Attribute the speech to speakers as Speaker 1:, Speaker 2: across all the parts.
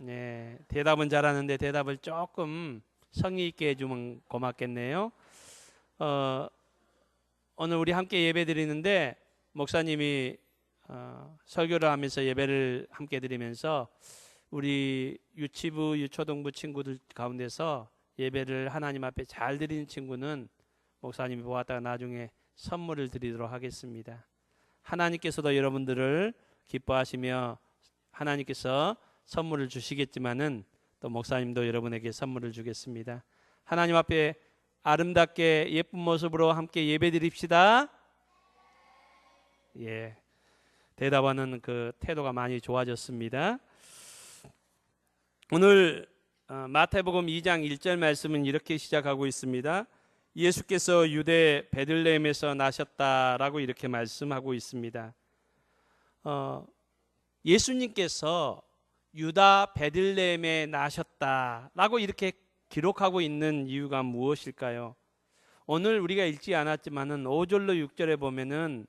Speaker 1: 네, 대답은 잘하는데 대답을 조금 성의 있게 해주면 고맙겠네요. 오늘 우리 함께 예배 드리는데 목사님이 설교를 하면서 예배를 함께 드리면서 우리 유치부, 유초등부 친구들 가운데서 예배를 하나님 앞에 잘 드리는 친구는 목사님이 보았다가 나중에 선물을 드리도록 하겠습니다. 하나님께서도 여러분들을 기뻐하시며 하나님께서 선물을 주시겠지만은 또 목사님도 여러분에게 선물을 주겠습니다. 하나님 앞에 아름답게 예쁜 모습으로 함께 예배 드립시다. 예, 대답하는 그 태도가 많이 좋아졌습니다. 오늘 마태복음 2장 1절 말씀은 이렇게 시작하고 있습니다. 예수께서 유대 베들레헴에서 나셨다라고 이렇게 말씀하고 있습니다. 예수님께서 유다 베들레헴에 나셨다라고 이렇게 기록하고 있는 이유가 무엇일까요? 오늘 우리가 읽지 않았지만은 5절로 6절에 보면은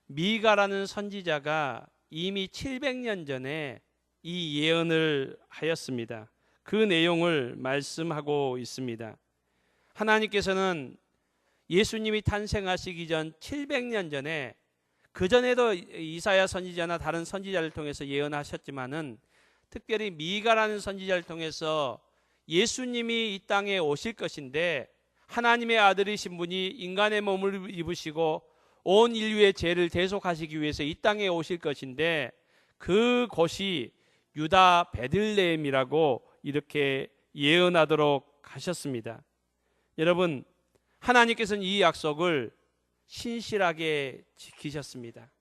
Speaker 1: 미가라는 선지자가 이미 700년 전에 이 예언을 하였습니다. 그 내용을 말씀하고 있습니다. 하나님께서는 예수님이 탄생하시기 전 700년 전에 그 전에도 이사야 선지자나 다른 선지자를 통해서 예언하셨지만은 특별히 미가라는 선지자를 통해서 예수님이 이 땅에 오실 것인데 하나님의 아들이신 분이 인간의 몸을 입으시고 온 인류의 죄를 대속하시기 위해서 이 땅에 오실 것인데 그곳이 유다 베들레헴이라고 이렇게 예언하도록 하셨습니다. 여러분, 하나님께서는 이 약속을 신실하게 지키셨습니다.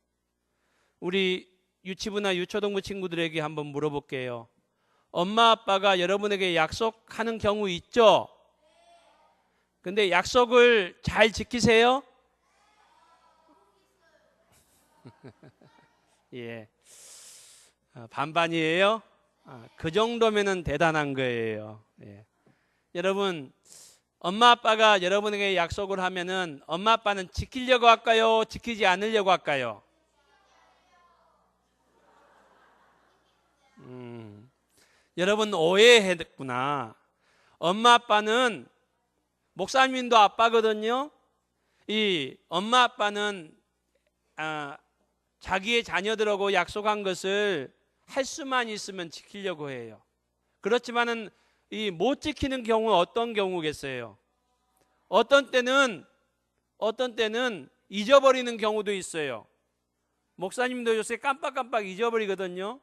Speaker 1: 우리 유치부나 유초등부 친구들에게 한번 물어볼게요. 엄마 아빠가 여러분에게 약속하는 경우 있죠? 근데 약속을 잘 지키세요? 예, 반반이에요. 그 정도면은 대단한 거예요. 예. 여러분, 엄마 아빠가 여러분에게 약속을 하면은 엄마 아빠는 지키려고 할까요? 지키지 않으려고 할까요? 여러분 오해했구나. 엄마 아빠는, 목사님도 아빠거든요. 이 엄마 아빠는 자기의 자녀들하고 약속한 것을 할 수만 있으면 지키려고 해요. 그렇지만은 이 못 지키는 경우 어떤 경우겠어요? 어떤 때는 잊어버리는 경우도 있어요. 목사님도 요새 깜빡깜빡 잊어버리거든요.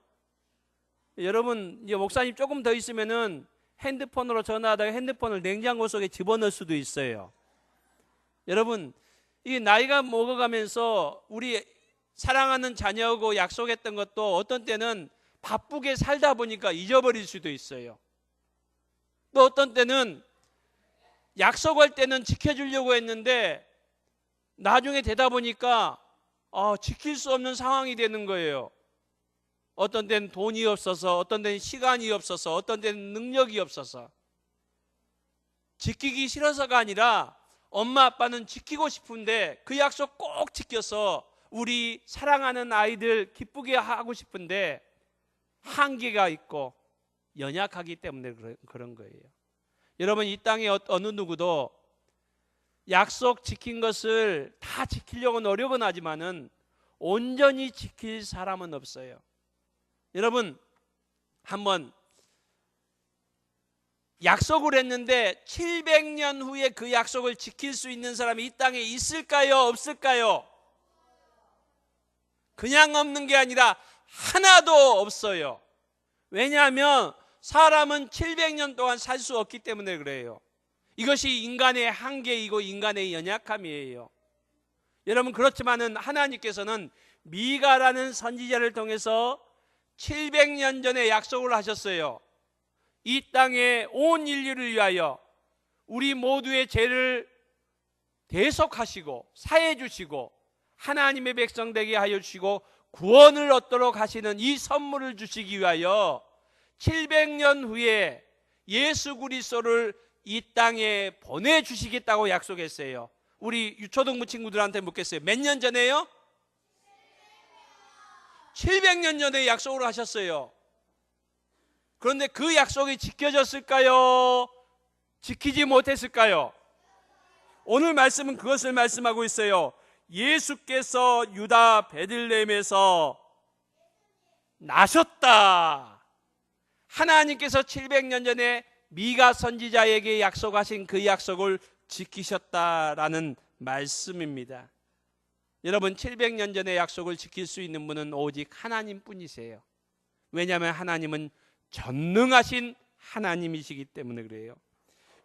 Speaker 1: 여러분, 이제 목사님 조금 더 있으면은 핸드폰으로 전화하다가 핸드폰을 냉장고 속에 집어넣을 수도 있어요. 여러분, 이 나이가 먹어가면서 우리 사랑하는 자녀하고 약속했던 것도 어떤 때는 바쁘게 살다 보니까 잊어버릴 수도 있어요. 또 어떤 때는 약속할 때는 지켜주려고 했는데 나중에 되다 보니까 지킬 수 없는 상황이 되는 거예요. 어떤 때는 돈이 없어서, 어떤 때는 시간이 없어서, 어떤 때는 능력이 없어서. 지키기 싫어서가 아니라 엄마 아빠는 지키고 싶은데 그 약속 꼭 지켜서 우리 사랑하는 아이들 기쁘게 하고 싶은데 한계가 있고 연약하기 때문에 그런 거예요. 여러분, 이 땅에 어느 누구도 약속 지킨 것을 다 지키려고 노력은 하지만은 온전히 지킬 사람은 없어요. 여러분, 한번 약속을 했는데 700년 후에 그 약속을 지킬 수 있는 사람이 이 땅에 있을까요? 없을까요? 그냥 없는 게 아니라 하나도 없어요. 왜냐하면 사람은 700년 동안 살 수 없기 때문에 그래요. 이것이 인간의 한계이고 인간의 연약함이에요. 여러분, 그렇지만은 하나님께서는 미가라는 선지자를 통해서 700년 전에 약속을 하셨어요. 이 땅에 온 인류를 위하여 우리 모두의 죄를 대속하시고 사해 주시고 하나님의 백성 되게 하여 주시고 구원을 얻도록 하시는 이 선물을 주시기 위하여 700년 후에 예수 그리스도를 이 땅에 보내주시겠다고 약속했어요. 우리 유초등부 친구들한테 묻겠어요. 몇 년 전에요? 700년 전에 약속을 하셨어요. 그런데 그 약속이 지켜졌을까요? 지키지 못했을까요? 오늘 말씀은 그것을 말씀하고 있어요. 예수께서 유다 베들레헴에서 나셨다. 하나님께서 700년 전에 미가 선지자에게 약속하신 그 약속을 지키셨다라는 말씀입니다. 여러분, 700년 전의 약속을 지킬 수 있는 분은 오직 하나님뿐이세요. 왜냐하면 하나님은 전능하신 하나님이시기 때문에 그래요.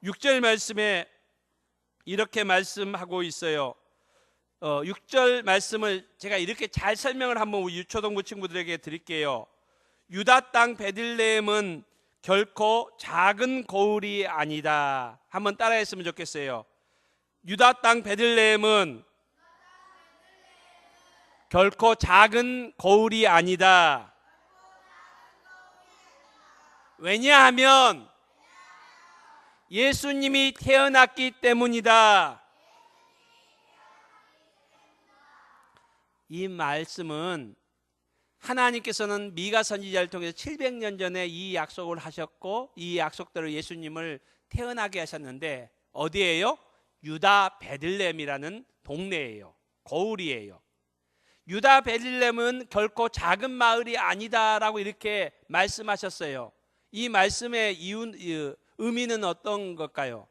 Speaker 1: 6절 말씀에 이렇게 말씀하고 있어요. 6절 말씀을 제가 이렇게 잘 설명을 한번 우리 유초동부 친구들에게 드릴게요. 유다 땅 베들레헴은 결코 작은 고을이 아니다. 한번 따라했으면 좋겠어요. 유다 땅 베들레헴은 결코 작은 고을이 아니다. 왜냐하면 예수님이 태어났기 때문이다. 이 말씀은 하나님께서는 미가 선지자를 통해서 700년 전에 이 약속을 하셨고 이 약속대로 예수님을 태어나게 하셨는데 어디예요? 유다 베들레헴이라는 동네예요. 고을이에요. 유다 베들레헴은 결코 작은 마을이 아니다라고 이렇게 말씀하셨어요. 이 말씀의 의미는 어떤 걸까요?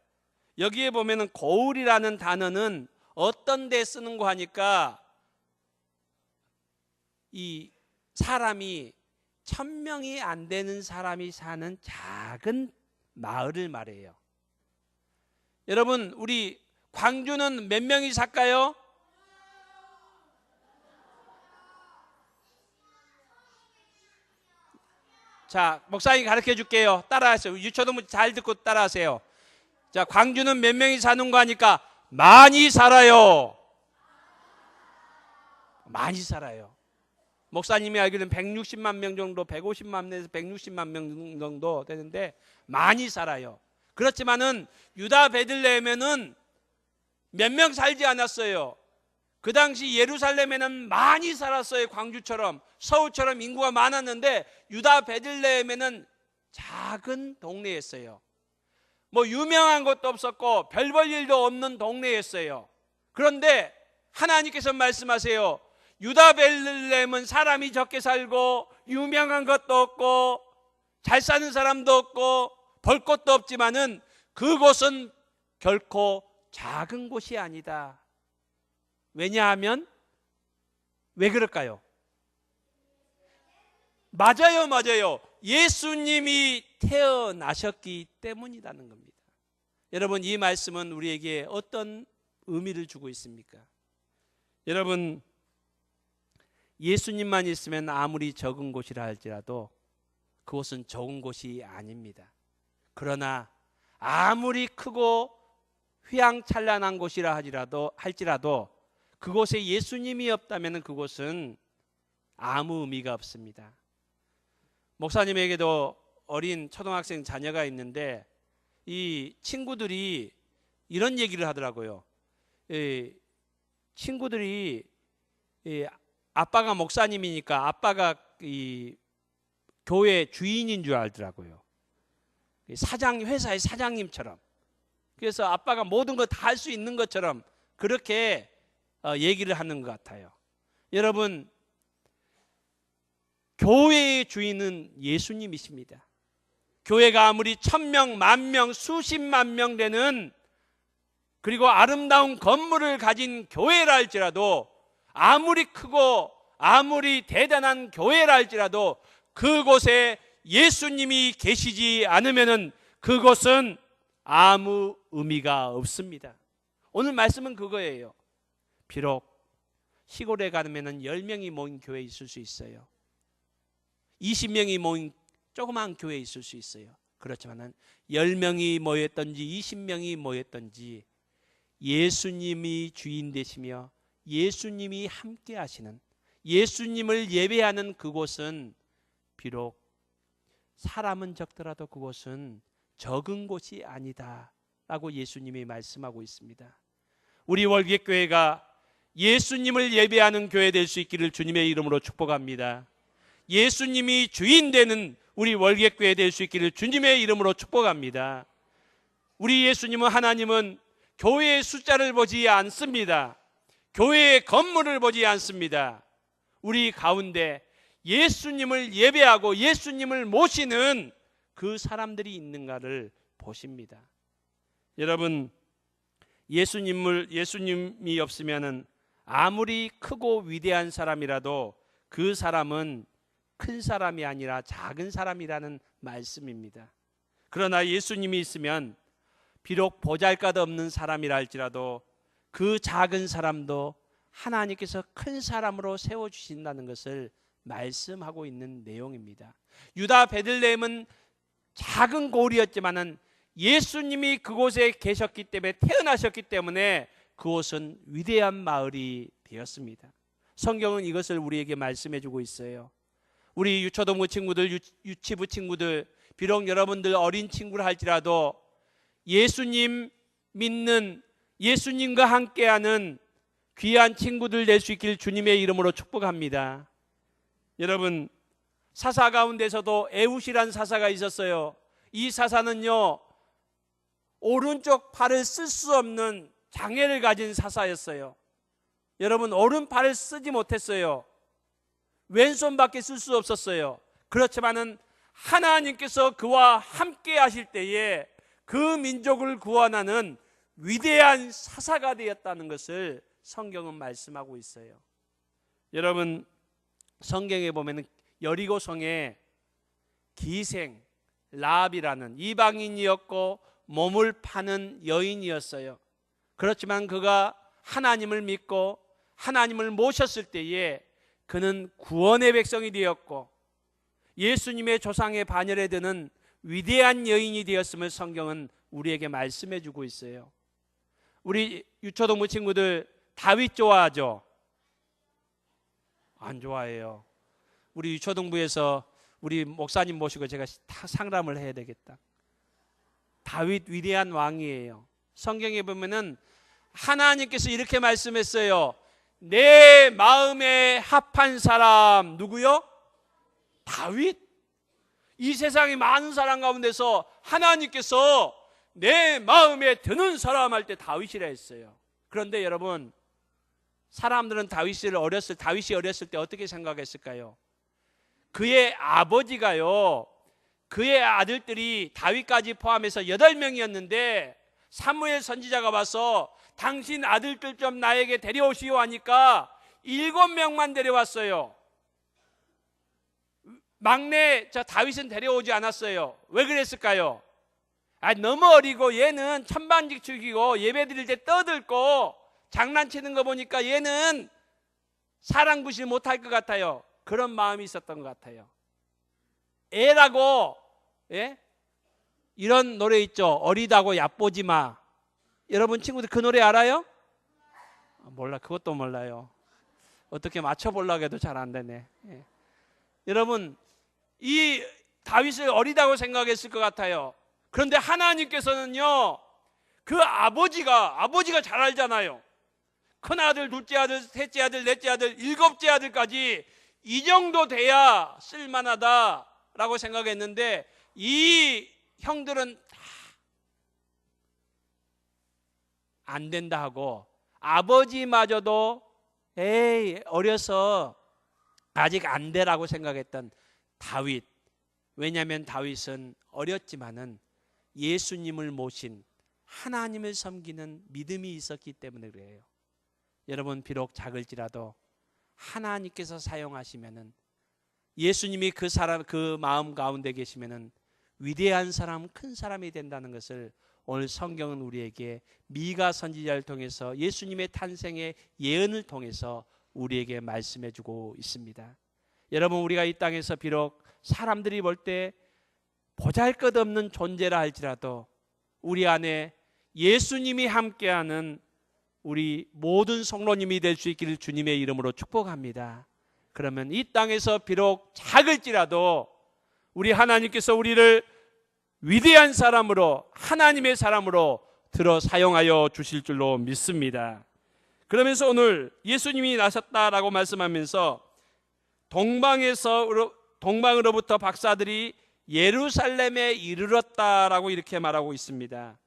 Speaker 1: 여기에 보면은 고을이라는 단어는 어떤 데 쓰는 거 하니까 이 사람이 1000명이 안 되는 사람이 사는 작은 마을을 말해요. 여러분, 우리 광주는 몇 명이 살까요? 자, 목사님 가르쳐 줄게요. 따라하세요. 유초동 잘 듣고 따라하세요. 자, 광주는 몇 명이 사는 거 하니까 많이 살아요. 많이 살아요. 목사님이 알기로는 160만 명 정도, 150만 명에서 160만 명 정도 되는데 많이 살아요. 그렇지만은 유다 베들레헴에는 몇 명 살지 않았어요. 그 당시 예루살렘에는 많이 살았어요. 광주처럼 서울처럼 인구가 많았는데 유다 베들레헴에는 작은 동네였어요. 뭐 유명한 것도 없었고 별 볼 일도 없는 동네였어요. 그런데 하나님께서 말씀하세요. 유다 베들레헴은 사람이 적게 살고 유명한 것도 없고 잘 사는 사람도 없고 볼 것도 없지만은 그곳은 결코 작은 곳이 아니다. 왜냐하면 왜 그럴까요? 맞아요. 예수님이 태어나셨기 때문이라는 겁니다. 여러분, 이 말씀은 우리에게 어떤 의미를 주고 있습니까? 여러분, 예수님만 있으면 아무리 적은 곳이라 할지라도 그곳은 적은 곳이 아닙니다. 그러나 아무리 크고 휘황찬란한 곳이라 할지라도 그곳에 예수님이 없다면 그곳은 아무 의미가 없습니다. 목사님에게도 어린 초등학생 자녀가 있는데 이 친구들이 이런 얘기를 하더라고요. 친구들이 아빠가 목사님이니까 아빠가 이 교회 주인인 줄 알더라고요. 회사의 사장님처럼. 그래서 아빠가 모든 걸 다 할 수 있는 것처럼 그렇게 얘기를 하는 것 같아요. 여러분, 교회의 주인은 예수님이십니다. 교회가 아무리 1000명, 10,000명, 수십만 명 되는 그리고 아름다운 건물을 가진 교회라 할지라도 아무리 크고 아무리 대단한 교회라 할지라도 그곳에 예수님이 계시지 않으면은 그곳은 아무 의미가 없습니다. 오늘 말씀은 그거예요. 비록 시골에 가면은 10명이 모인 교회 있을 수 있어요. 20명이 모인 조그만 교회 있을 수 있어요. 그렇지만은 10명이 모였든지 20명이 모였든지 예수님이 주인 되시며 예수님이 함께 하시는 예수님을 예배하는 그곳은 비록 사람은 적더라도 그곳은 적은 곳이 아니다 라고 예수님이 말씀하고 있습니다. 우리 월계교회가 예수님을 예배하는 교회 될 수 있기를 주님의 이름으로 축복합니다. 예수님이 주인 되는 우리 월계교회 될 수 있기를 주님의 이름으로 축복합니다. 우리 예수님은, 하나님은 교회의 숫자를 보지 않습니다. 교회의 건물을 보지 않습니다. 우리 가운데 예수님을 예배하고 예수님을 모시는 그 사람들이 있는가를 보십니다. 여러분, 예수님이 없으면은 아무리 크고 위대한 사람이라도 그 사람은 큰 사람이 아니라 작은 사람이라는 말씀입니다. 그러나 예수님이 있으면 비록 보잘것없는 사람이라 할지라도 그 작은 사람도 하나님께서 큰 사람으로 세워주신다는 것을 말씀하고 있는 내용입니다. 유다 베들레헴은 작은 고을이었지만은 예수님이 그곳에 계셨기 때문에, 태어나셨기 때문에 그곳은 위대한 마을이 되었습니다. 성경은 이것을 우리에게 말씀해 주고 있어요. 우리 유초동부 친구들, 유치부 친구들, 비록 여러분들 어린 친구를 할지라도 예수님 믿는, 예수님과 함께하는 귀한 친구들 될 수 있길 주님의 이름으로 축복합니다. 여러분, 사사 가운데서도 에훗이란 사사가 있었어요. 이 사사는요, 오른쪽 팔을 쓸 수 없는 장애를 가진 사사였어요. 여러분, 오른팔을 쓰지 못했어요. 왼손밖에 쓸 수 없었어요. 그렇지만은 하나님께서 그와 함께 하실 때에 그 민족을 구원하는 위대한 사사가 되었다는 것을 성경은 말씀하고 있어요. 여러분, 성경에 보면 여리고성에 기생 라합이라는 이방인이었고 몸을 파는 여인이었어요. 그렇지만 그가 하나님을 믿고 하나님을 모셨을 때에 그는 구원의 백성이 되었고 예수님의 조상의 반열에 드는 위대한 여인이 되었음을 성경은 우리에게 말씀해 주고 있어요. 우리 유초동부 친구들 다윗 좋아하죠? 안 좋아해요. 우리 유초동부에서 우리 목사님 모시고 제가 다 상담을 해야 되겠다. 다윗 위대한 왕이에요. 성경에 보면은 하나님께서 이렇게 말씀했어요. 내 마음에 합한 사람 누구요? 다윗. 이 세상의 많은 사람 가운데서 하나님께서 내 마음에 드는 사람 할 때 다윗이라 했어요. 그런데 여러분, 사람들은 다윗이 어렸을 때 어떻게 생각했을까요? 그의 아버지가요, 그의 아들들이 다윗까지 포함해서 8명이었는데 사무엘 선지자가 와서 당신 아들들 좀 나에게 데려오시오 하니까 7명만 데려왔어요. 막내 다윗은 데려오지 않았어요. 왜 그랬을까요? 너무 어리고 얘는 천방지축이고 예배 드릴 때 떠들고 장난치는 거 보니까 얘는 사랑 구실 못할 것 같아요. 그런 마음이 있었던 것 같아요. 애라고, 예? 이런 노래 있죠. 어리다고 얕보지 마. 여러분 친구들 그 노래 알아요? 몰라. 그것도 몰라요. 어떻게 맞춰보려고 해도 잘 안 되네. 예. 여러분, 이 다윗을 어리다고 생각했을 것 같아요. 그런데 하나님께서는요, 그 아버지가 잘 알잖아요. 큰아들, 둘째 아들, 셋째 아들, 넷째 아들, 7째 아들까지 이 정도 돼야 쓸만하다라고 생각했는데 이 형들은 다 안 된다 하고 아버지마저도 에이 어려서 아직 안 되라고 생각했던 다윗. 왜냐하면 다윗은 어렸지만은 예수님을 모신 하나님을 섬기는 믿음이 있었기 때문에 그래요. 여러분, 비록 작을지라도 하나님께서 사용하시면은, 예수님이 그 마음 가운데 계시면은 위대한 사람, 큰 사람이 된다는 것을 오늘 성경은 우리에게 미가 선지자를 통해서 예수님의 탄생의 예언을 통해서 우리에게 말씀해 주고 있습니다. 여러분, 우리가 이 땅에서 비록 사람들이 볼 때 보잘것없는 존재라 할지라도 우리 안에 예수님이 함께하는 우리 모든 성도님이 될 수 있기를 주님의 이름으로 축복합니다. 그러면 이 땅에서 비록 작을지라도 우리 하나님께서 우리를 위대한 사람으로, 하나님의 사람으로 들어 사용하여 주실 줄로 믿습니다. 그러면서 오늘 예수님이 나셨다라고 말씀하면서 동방으로부터 박사들이 예루살렘에 이르렀다라고 이렇게 말하고 있습니다.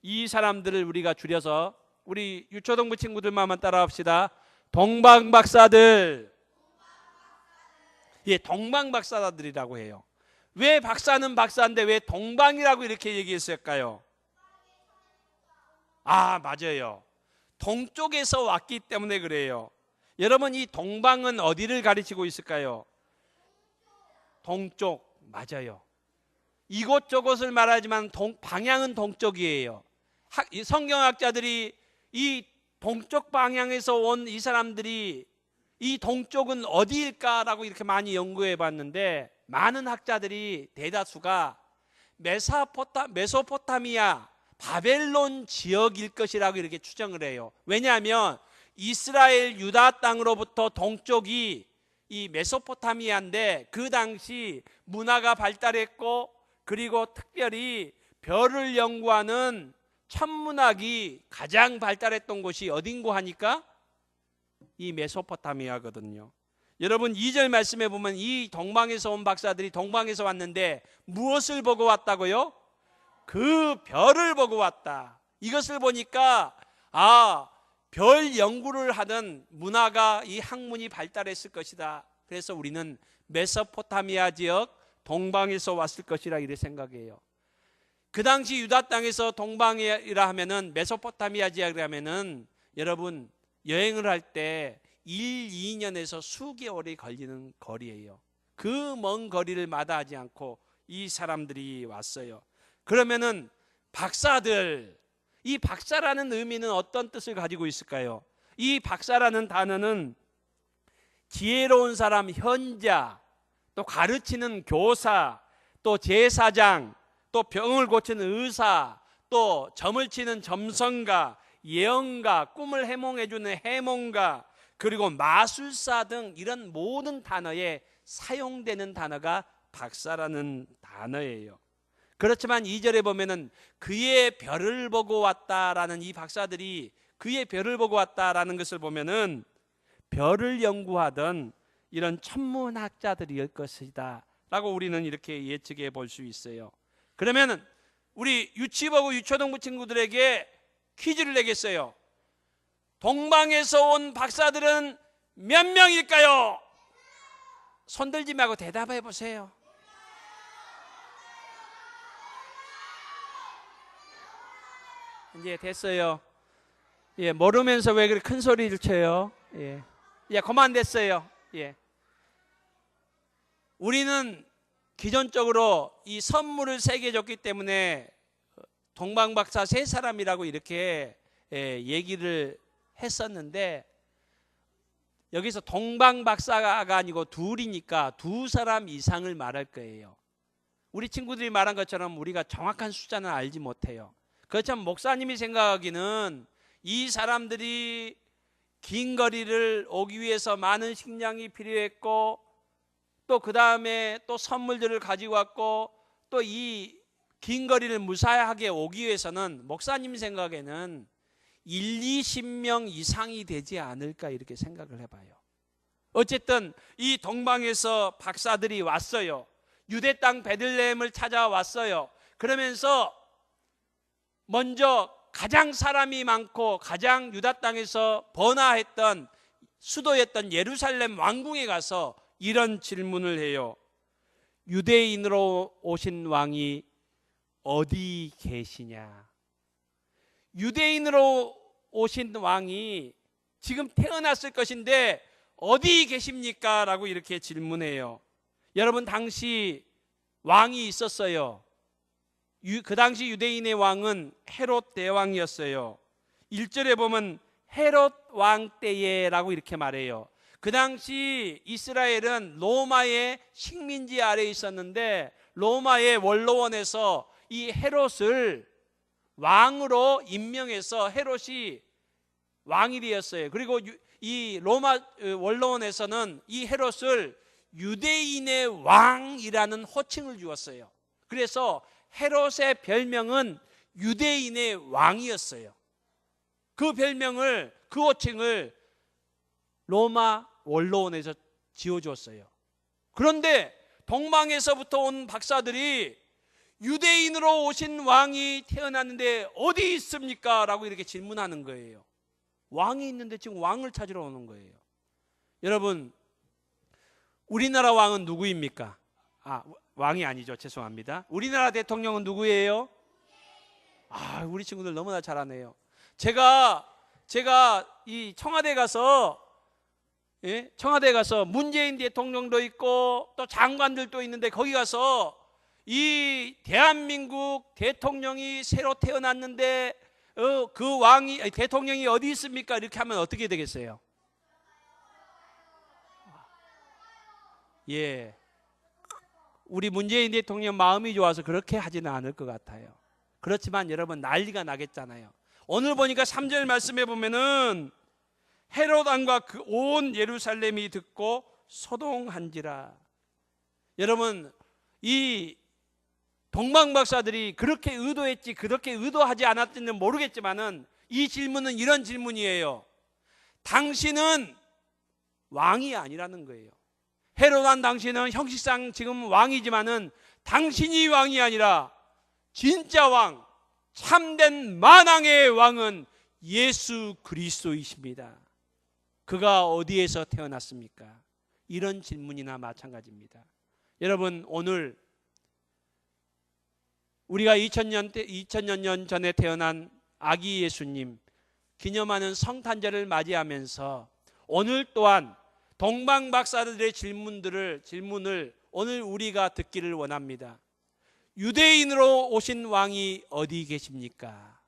Speaker 1: 이 사람들을 우리가 줄여서 우리 유초등부 친구들만 따라합시다. 동방박사들. 예, 동방박사들이라고 해요. 왜 박사는 박사인데 왜 동방이라고 이렇게 얘기했을까요? 아, 맞아요. 동쪽에서 왔기 때문에 그래요. 여러분, 이 동방은 어디를 가리키고 있을까요? 동쪽. 맞아요. 이곳저곳을 말하지만 방향은 동쪽이에요. 성경학자들이 이 동쪽 방향에서 온 이 사람들이 이 동쪽은 어디일까라고 이렇게 많이 연구해 봤는데, 많은 학자들이 대다수가 메소포타미아, 바벨론 지역일 것이라고 이렇게 추정을 해요. 왜냐하면 이스라엘 유다 땅으로부터 동쪽이 이 메소포타미아인데, 그 당시 문화가 발달했고, 그리고 특별히 별을 연구하는 천문학이 가장 발달했던 곳이 어딘고 하니까 이 메소포타미아거든요. 여러분, 2절 말씀에 보면 이 동방에서 온 박사들이 동방에서 왔는데 무엇을 보고 왔다고요? 그 별을 보고 왔다. 이것을 보니까 별 연구를 하던 문화가, 이 학문이 발달했을 것이다. 그래서 우리는 메소포타미아 지역 동방에서 왔을 것이라 이렇게 생각해요. 그 당시 유다 땅에서 동방이라 하면은, 메소포타미아 지역이라 하면은 여러분 여행을 할 때 1, 2년에서 수개월이 걸리는 거리예요. 그 먼 거리를 마다하지 않고 이 사람들이 왔어요. 그러면은 박사들, 이 박사라는 의미는 어떤 뜻을 가지고 있을까요? 이 박사라는 단어는 지혜로운 사람, 현자, 또 가르치는 교사, 또 제사장, 또 병을 고치는 의사, 또 점을 치는 점성가, 예언가, 꿈을 해몽해주는 해몽가, 그리고 마술사 등 이런 모든 단어에 사용되는 단어가 박사라는 단어예요. 그렇지만 2절에 보면은 그의 별을 보고 왔다라는, 이 박사들이 그의 별을 보고 왔다라는 것을 보면은 별을 연구하던 이런 천문학자들일 것이다 라고 우리는 이렇게 예측해 볼 수 있어요. 그러면은 우리 유치부고 유초등부 친구들에게 퀴즈를 내겠어요. 동방에서 온 박사들은 몇 명일까요? 손 들지 말고 대답해 보세요. 이제 됐어요. 예, 모르면서 왜 그렇게 큰 소리를 쳐요? 예, 그만 됐어요. 예. 우리는 기존적으로 이 선물을 3개 줬기 때문에 동방박사 3사람이라고 이렇게 얘기를 했었는데, 여기서 동방박사가 아니고 둘이니까 2사람 이상을 말할 거예요. 우리 친구들이 말한 것처럼 우리가 정확한 숫자는 알지 못해요. 그렇지만 목사님이 생각하기는 이 사람들이 긴 거리를 오기 위해서 많은 식량이 필요했고, 또 그 다음에 또 선물들을 가지고 왔고, 또 이 긴 거리를 무사하게 오기 위해서는 목사님 생각에는 1, 20명 이상이 되지 않을까 이렇게 생각을 해봐요. 어쨌든 이 동방에서 박사들이 왔어요. 유대 땅 베들레헴을 찾아왔어요. 그러면서 먼저 가장 사람이 많고 가장 유다 땅에서 번화했던 수도였던 예루살렘 왕궁에 가서 이런 질문을 해요. 유대인으로 오신 왕이 어디 계시냐? 유대인으로 오신 왕이 지금 태어났을 것인데 어디 계십니까? 라고 이렇게 질문해요. 여러분, 당시 왕이 있었어요. 그 당시 유대인의 왕은 헤롯 대왕이었어요. 1절에 보면 헤롯 왕 때에 라고 이렇게 말해요. 그 당시 이스라엘은 로마의 식민지 아래에 있었는데, 로마의 원로원에서 이 헤롯을 왕으로 임명해서 헤롯이 왕이 되었어요. 그리고 이 로마 원로원에서는 이 헤롯을 유대인의 왕이라는 호칭을 주었어요. 그래서 헤롯의 별명은 유대인의 왕이었어요. 그 별명을, 그 호칭을 로마 원로원에서 지어줬어요. 그런데 동방에서부터 온 박사들이 유대인으로 오신 왕이 태어났는데 어디 있습니까? 라고 이렇게 질문하는 거예요. 왕이 있는데 지금 왕을 찾으러 오는 거예요. 여러분, 우리나라 왕은 누구입니까? 왕이 아니죠. 죄송합니다. 우리나라 대통령은 누구예요? 우리 친구들 너무나 잘하네요. 제가 이 청와대 가서 문재인 대통령도 있고 또 장관들도 있는데 거기 가서 이 대한민국 대통령이 새로 태어났는데 그 대통령이 어디 있습니까? 이렇게 하면 어떻게 되겠어요? 예, 우리 문재인 대통령 마음이 좋아서 그렇게 하지는 않을 것 같아요. 그렇지만 여러분, 난리가 나겠잖아요. 오늘 보니까 3절 말씀에 보면은 헤롯 왕과 그 온 예루살렘이 듣고 소동한지라. 여러분, 이 동방박사들이 그렇게 의도했지 그렇게 의도하지 않았지는 모르겠지만은 이 질문은 이런 질문이에요. 당신은 왕이 아니라는 거예요. 헤롯 왕 당신은 형식상 지금 왕이지만은 당신이 왕이 아니라 진짜 왕, 참된 만왕의 왕은 예수 그리스도이십니다. 그가 어디에서 태어났습니까? 이런 질문이나 마찬가지입니다. 여러분, 오늘 우리가 2000년 전에 태어난 아기 예수님 기념하는 성탄절을 맞이하면서 오늘 또한 동방 박사들의 질문을 오늘 우리가 듣기를 원합니다. 유대인으로 오신 왕이 어디 계십니까?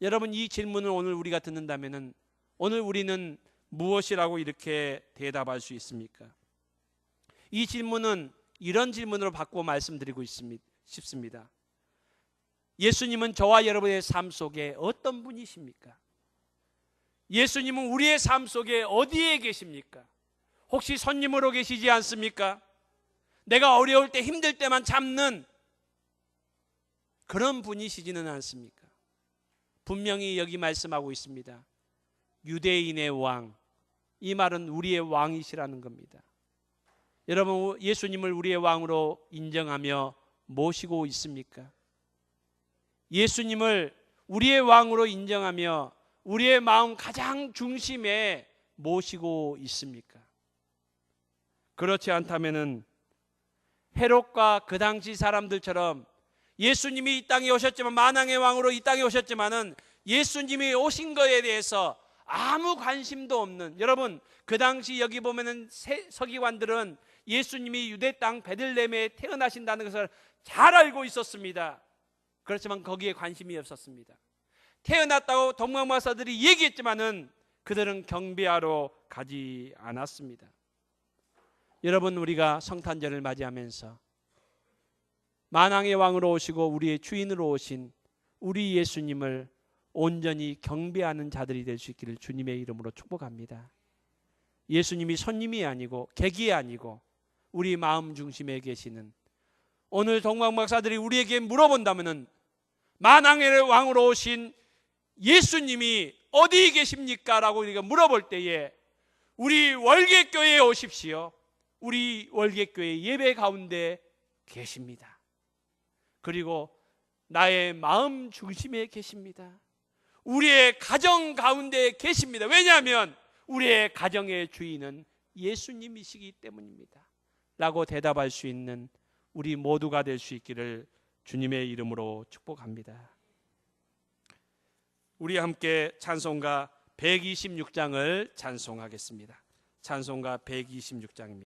Speaker 1: 여러분, 이 질문을 오늘 우리가 듣는다면은 오늘 우리는 무엇이라고 이렇게 대답할 수 있습니까? 이 질문은 이런 질문으로 바꾸어 말씀드리고 싶습니다. 예수님은 저와 여러분의 삶 속에 어떤 분이십니까? 예수님은 우리의 삶 속에 어디에 계십니까? 혹시 손님으로 계시지 않습니까? 내가 어려울 때 힘들 때만 참는 그런 분이시지는 않습니까? 분명히 여기 말씀하고 있습니다. 유대인의 왕, 이 말은 우리의 왕이시라는 겁니다. 여러분, 예수님을 우리의 왕으로 인정하며 모시고 있습니까? 예수님을 우리의 왕으로 인정하며 우리의 마음 가장 중심에 모시고 있습니까? 그렇지 않다면은 헤롯과 그 당시 사람들처럼 예수님이 이 땅에 오셨지만, 만왕의 왕으로 이 땅에 오셨지만은 예수님이 오신 거에 대해서 아무 관심도 없는, 여러분, 그 당시 여기 보면은 서기관들은 예수님이 유대 땅 베들레헴에 태어나신다는 것을 잘 알고 있었습니다. 그렇지만 거기에 관심이 없었습니다. 태어났다고 동방박사들이 얘기했지만은 그들은 경배하러 가지 않았습니다. 여러분, 우리가 성탄절을 맞이하면서 만왕의 왕으로 오시고 우리의 주인으로 오신 우리 예수님을 온전히 경배하는 자들이 될 수 있기를 주님의 이름으로 축복합니다. 예수님이 손님이 아니고 객이 아니고 우리 마음 중심에 계시는, 오늘 동방박사들이 우리에게 물어본다면은 만왕의 왕으로 오신 예수님이 어디 계십니까? 라고 우리가 물어볼 때에 우리 월계교회에 오십시오. 우리 월계교회 예배 가운데 계십니다. 그리고 나의 마음 중심에 계십니다. 우리의 가정 가운데 계십니다. 왜냐하면 우리의 가정의 주인은 예수님이시기 때문입니다. 라고 대답할 수 있는 우리 모두가 될 수 있기를 주님의 이름으로 축복합니다. 우리 함께 찬송가 126장을 찬송하겠습니다. 찬송가 126장입니다.